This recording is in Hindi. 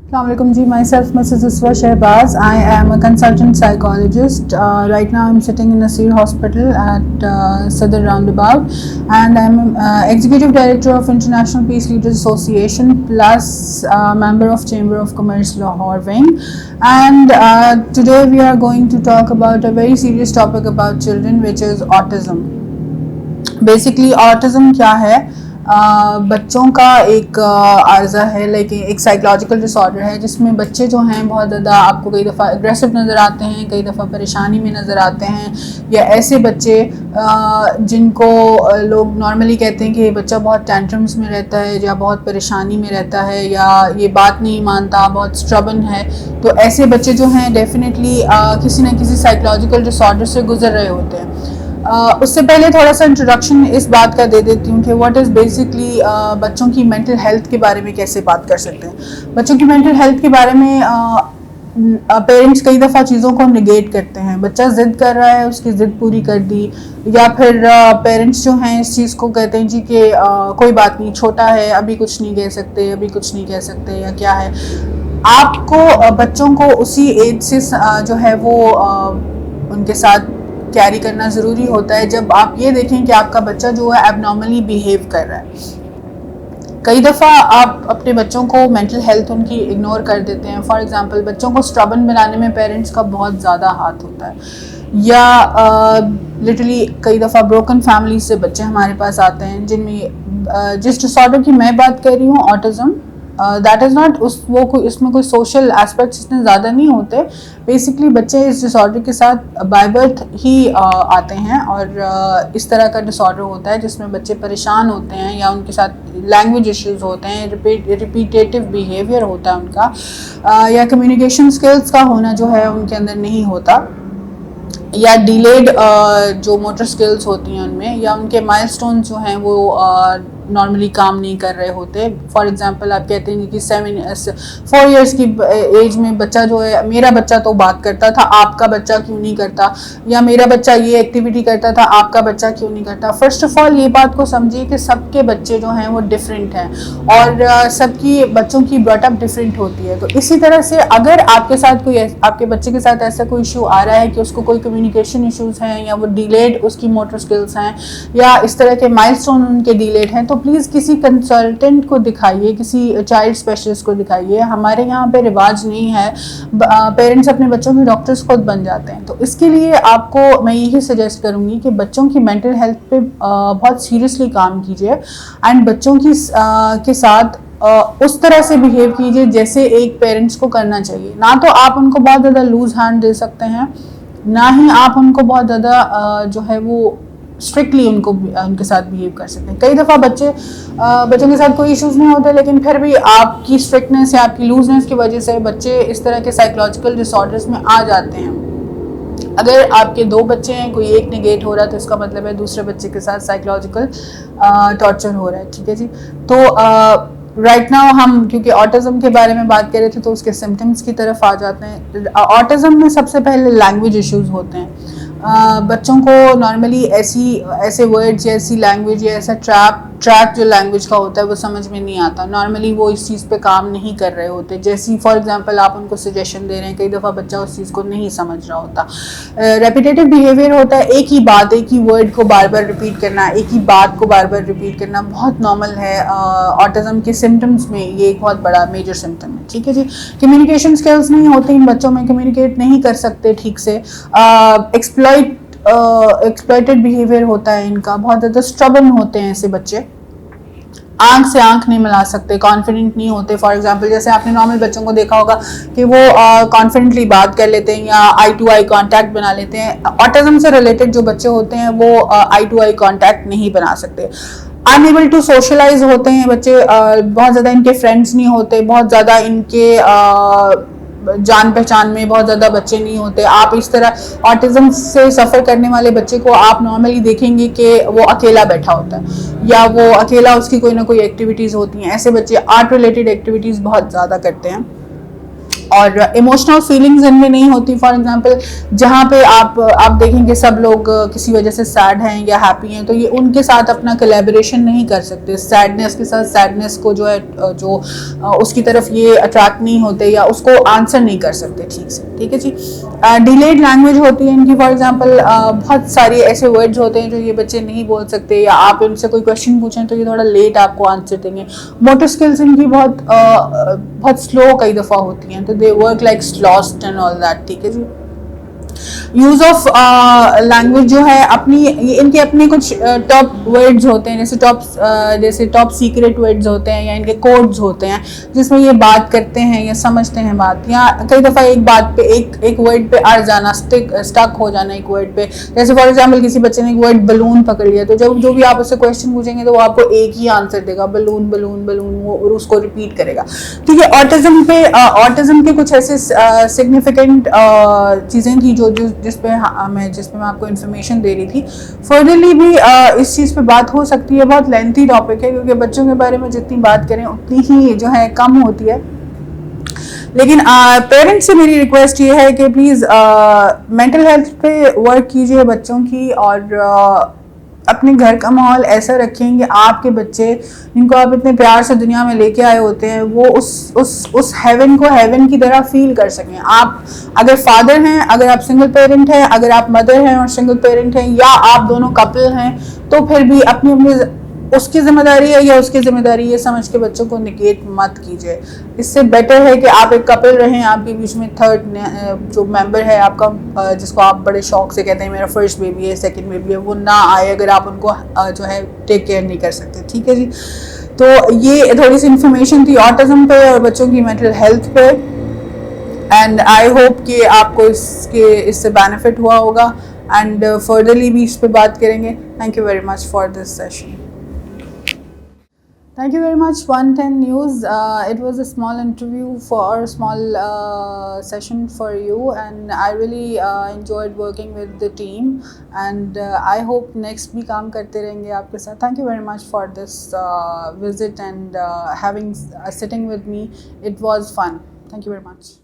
Assalamualaikum ji, myself Mrs. Uswa Shehbaz. I am a consultant psychologist. Right now I'm sitting in Nasir Hospital at Sadr Roundabout, and I'm Executive Director of International Peace Leaders Association plus member of Chamber of Commerce Lahore Wing. And today we are going to talk about a very serious topic about children, which is autism. Basically autism क्या है? बच्चों का एक आर्जा है, लाइक एक साइकोलॉजिकल डिसऑर्डर है जिसमें बच्चे जो हैं बहुत ज़्यादा आपको कई दफ़ा एग्रेसिव नज़र आते हैं, कई दफ़ा परेशानी में नज़र आते हैं, या ऐसे बच्चे जिनको लोग नॉर्मली कहते हैं कि ये बच्चा बहुत टेंट्रम्स में रहता है या बहुत परेशानी में रहता है या ये बात नहीं मानता, बहुत स्ट्रबन है। तो ऐसे बच्चे जो हैं डेफिनेटली किसी न किसी साइकोलॉजिकल डिसऑर्डर से गुजर रहे होते हैं। उससे पहले थोड़ा सा इंट्रोडक्शन इस बात का दे देती हूँ कि व्हाट इज़ बेसिकली बच्चों की मेंटल हेल्थ के बारे में कैसे बात कर सकते हैं। बच्चों की मेंटल हेल्थ के बारे में पेरेंट्स कई दफ़ा चीज़ों को निगेट करते हैं। बच्चा ज़िद कर रहा है, उसकी ज़िद पूरी कर दी, या फिर पेरेंट्स जो हैं इस चीज़ को कहते हैं जी कि कोई बात नहीं, छोटा है, अभी कुछ नहीं कह सकते, अभी कुछ नहीं कह सकते, या क्या है। आपको बच्चों को उसी एज से जो है वो उनके साथ कैरी करना ज़रूरी होता है जब आप ये देखें कि आपका बच्चा जो है एबनॉर्मली बिहेव कर रहा है। कई दफ़ा आप अपने बच्चों को मेंटल हेल्थ उनकी इग्नोर कर देते हैं। फॉर एग्जांपल बच्चों को स्ट्रबन बनाने में पेरेंट्स का बहुत ज़्यादा हाथ होता है, या लिटरली कई दफ़ा ब्रोकन फैमिली से बच्चे हमारे पास आते हैं जिनमें जिस डिसऑर्डर की मैं बात कर रही हूँ, ऑटिज़म, दैट इज़ नॉट इसमें कोई सोशल एस्पेक्ट्स इतने ज़्यादा नहीं होते। बेसिकली बच्चे इस डिसऑर्डर के साथ बाय बर्थ ही आते हैं, और इस तरह का डिसऑर्डर होता है जिसमें बच्चे परेशान होते हैं या उनके साथ लैंग्वेज इश्यूज होते हैं, रिपीटेटिव बिहेवियर होता है उनका, या कम्युनिकेशन स्किल्स का होना जो है उनके अंदर नहीं होता, या डिलेड जो मोटर स्किल्स होती हैं उनमें, या उनके माइलस्टोन जो हैं वो नॉर्मली काम नहीं कर रहे होते। फॉर एग्जांपल आप कहते हैं कि 4 इयर्स की एज में बच्चा जो है, मेरा बच्चा तो बात करता था, आपका बच्चा क्यों नहीं करता, या मेरा बच्चा ये एक्टिविटी करता था, आपका बच्चा क्यों नहीं करता। फर्स्ट ऑफ ऑल ये बात को समझिए कि सबके बच्चे जो हैं वो डिफरेंट हैं, और सबकी बच्चों की ब्रॉटअप डिफरेंट होती है। तो इसी तरह से अगर आपके साथ कोई, आपके बच्चे के साथ ऐसा कोई इशू आ रहा है कि उसको कोई कम्युनिकेशन इशूज़ हैं, या वो डिलेड उसकी मोटर स्किल्स हैं, या इस तरह के माइलस्टोन उनके डिलेड हैं, तो प्लीज़ किसी कंसल्टेंट को दिखाइए, किसी चाइल्ड स्पेशलिस्ट को दिखाइए। हमारे यहाँ पे रिवाज नहीं है, पेरेंट्स अपने बच्चों के डॉक्टर्स खुद बन जाते हैं। तो इसके लिए आपको मैं यही सजेस्ट करूँगी कि बच्चों की मेंटल हेल्थ पे बहुत सीरियसली काम कीजिए, एंड बच्चों की के साथ उस तरह से बिहेव कीजिए जैसे एक पेरेंट्स को करना चाहिए। ना तो आप उनको बहुत ज़्यादा लूज हैंड दे सकते हैं, ना ही आप उनको बहुत ज़्यादा जो है वो स्ट्रिक्टली उनके साथ बिहेव कर सकते हैं। कई दफ़ा बच्चों के साथ कोई इश्यूज़ नहीं होते, लेकिन फिर भी आपकी स्ट्रिक्टनेस या आपकी लूजनेस की वजह से बच्चे इस तरह के साइकोलॉजिकल डिसऑर्डर्स में आ जाते हैं। अगर आपके 2 बच्चे हैं, कोई एक निगेट हो रहा है तो इसका मतलब है दूसरे बच्चे के साथ साइकोलॉजिकल टॉर्चर हो रहा है। ठीक है जी। तो राइट नाउ हम क्योंकि ऑटिज़म के बारे में बात कर रहे थे तो उसके सिम्टम्स की तरफ आ जाते हैं। ऑटिज़म में सबसे पहले लैंग्वेज इश्यूज़ होते हैं। बच्चों को नॉर्मली ऐसे वर्ड्स या ऐसी लैंग्वेज या ऐसा ट्रैक जो लैंग्वेज का होता है वो समझ में नहीं आता। नॉर्मली वो इस चीज़ पे काम नहीं कर रहे होते। जैसी फॉर एग्जांपल आप उनको सजेशन दे रहे हैं, कई दफ़ा बच्चा उस चीज़ को नहीं समझ रहा होता। रेपिटेटिव बिहेवियर होता है, एक ही बात, एक ही वर्ड को बार बार रिपीट करना, एक ही बात को बार बार रिपीट करना बहुत नॉर्मल है। ऑटिज़म के सिम्टम्स में ये एक बहुत बड़ा मेजर सिम्टम है। ठीक है जी। कम्युनिकेशन स्किल्स नहीं होते इन बच्चों में, कम्युनिकेट नहीं कर सकते ठीक से। एक्सप्लॉइटेड बिहेवियर होता है इनका, बहुत ज़्यादा स्ट्रबन होते हैं ऐसे बच्चे, आंख से आंख नहीं मिला सकते, कॉन्फिडेंट नहीं होते। फॉर एग्जांपल जैसे आपने नॉर्मल बच्चों को देखा होगा कि वो कॉन्फिडेंटली बात कर लेते हैं या आई टू आई कांटेक्ट बना लेते हैं। ऑटिज्म से रिलेटेड जो बच्चे होते हैं वो आई टू आई कांटेक्ट नहीं बना सकते, अनएबल टू सोशलाइज होते हैं बच्चे। बहुत ज़्यादा इनके फ्रेंड्स नहीं होते, बहुत ज़्यादा इनके जान पहचान में बहुत ज़्यादा बच्चे नहीं होते। आप इस तरह ऑटिज्म से सफ़र करने वाले बच्चे को आप नॉर्मली देखेंगे कि वो अकेला बैठा होता है या वो अकेला, उसकी कोई ना कोई एक्टिविटीज़ होती हैं। ऐसे बच्चे आर्ट रिलेटेड एक्टिविटीज़ बहुत ज़्यादा करते हैं। और इमोशनल फीलिंग्स इनमें नहीं होती। फॉर एग्जांपल जहाँ पे आप देखेंगे सब लोग किसी वजह से सैड हैं या हैप्पी हैं, तो ये उनके साथ अपना कोलैबोरेशन नहीं कर सकते। सैडनेस के साथ सैडनेस को जो है जो उसकी तरफ ये अट्रैक्ट नहीं होते या उसको आंसर नहीं कर सकते ठीक से। ठीक है जी। डिलेड लैंग्वेज होती है इनकी। फॉर एग्जांपल बहुत सारे ऐसे वर्ड्स होते हैं जो ये बच्चे नहीं बोल सकते, या आप इनसे कोई क्वेश्चन पूछें तो ये थोड़ा लेट आपको आंसर देंगे। मोटर स्किल्स इनकी बहुत स्लो कई दफ़ा होती हैं, तो they work like lost and all that. ठीक है जी। यूज ऑफ लैंग्वेज जो है अपनी, इनके अपने कुछ टॉप वर्ड्स होते हैं, जैसे टॉप सीक्रेट वर्ड्स होते हैं या इनके कोड्स होते हैं जिसमें ये बात करते हैं या समझते हैं बात, या कई दफ़ा एक बात पे एक वर्ड पे अड़ जाना, स्टक हो जाना एक वर्ड पे। जैसे फॉर एग्जांपल किसी बच्चे ने एक वर्ड बलून पकड़ लिया, तो जब जो भी आप उससे क्वेश्चन पूछेंगे तो वो आपको एक ही आंसर देगा, बलून बलून बलून, वो उसको रिपीट करेगा। ठीक है। ऑटिज्म के कुछ ऐसे सिग्निफिकेंट चीज़ें थी जो जिसपे मैं आपको इन्फॉर्मेशन दे रही थी। फर्दरली भी इस चीज़ पे बात हो सकती है। बहुत लेंथी टॉपिक है क्योंकि बच्चों के बारे में जितनी बात करें उतनी ही जो है कम होती है। लेकिन पेरेंट्स से मेरी रिक्वेस्ट ये है कि प्लीज़ मेंटल हेल्थ पे वर्क कीजिए बच्चों की, और अपने घर का माहौल ऐसा रखें कि आपके बच्चे जिनको आप इतने प्यार से दुनिया में लेके आए होते हैं वो उस हेवन को हेवन की तरह फील कर सकें। आप अगर फादर हैं, अगर आप सिंगल पेरेंट हैं, अगर आप मदर हैं और सिंगल पेरेंट हैं, या आप दोनों कपल हैं, तो फिर भी अपनी उसकी जिम्मेदारी है या उसकी जिम्मेदारी ये समझ के बच्चों को निगेट मत कीजिए। इससे बेटर है कि आप एक कपल रहें, आपके बीच में थर्ड जो मेंबर है आपका, जिसको आप बड़े शौक से कहते हैं मेरा फर्स्ट बेबी है, सेकंड बेबी है, वो ना आए अगर आप उनको जो है टेक केयर नहीं कर सकते। ठीक है जी। तो ये थोड़ी सी इन्फॉर्मेशन थी ऑटिज्म पे और बच्चों की मेंटल हेल्थ पे, एंड आई होप कि आपको इससे बेनिफिट हुआ होगा, एंड फर्दरली भी इस पे बात करेंगे। Thank you very much for this session. Thank you very much, 110 News. It was a small interview for a small session for you, and I really enjoyed working with the team, and I hope next भी काम करते रहेंगे आपके साथ. Thank you very much for this visit and sitting with me. It was fun. Thank you very much.